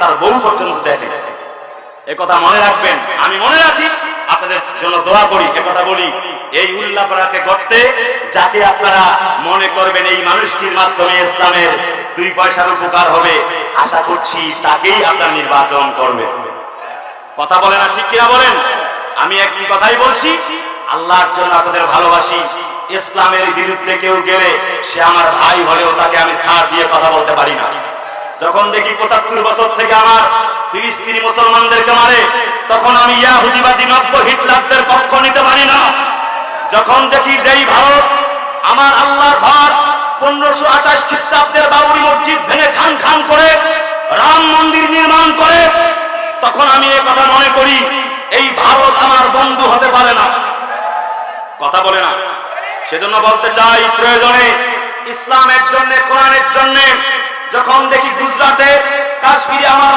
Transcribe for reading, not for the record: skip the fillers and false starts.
তার বউ পর্যন্ত দেখে। একথা মনে রাখবেন, আমি মনে রাখি, আপনাদের জন্য দোয়া করি, একথা বলি, এই উল্লাপাড়াকে গড়তে যাতে আপনারা মনে করবেন এই মানুষটির মাধ্যমে ইসলামের 2 পয়সার উপকার হবে, আশা করছি তাকেই আপনারা নির্বাচন করবেন। কথা বলে না, ঠিক কিনা বলেন? আমি একটি কথাই বলছি, আল্লাহর জন্য আপনাদের ভালোবাসি। ইসলামের বিরুদ্ধে কেউ গেলে সে আমার ভাই হলেও তাকে আমি ছাড় দিয়ে কথা বলতে পারি না। যখন দেখি 75 বছর থেকে আমার ফিলিস্তিনি মুসলমানদেরকে মারে, তখন আমি ইয়াহুদিবাদী নব্য হিটলারদের পক্ষ নিতে পারি না। যখন দেখি যেই ভারত আমার আল্লাহর ঘর 1528 খ্রিস্টাব্দের বাবরি মসজিদ ভেঙে খান খান করে রাম মন্দির নির্মাণ করে, তখন আমি এই কথা মনে করি এই ভারত আমার বন্ধু হতে পারে না। কথা বলে না? সেজন্য বলতে চাই, প্রয়োজনে ইসলামের জন্য, কোরআনের জন্য যখন দেখি গুজরাটে, কাশ্মীরে আমার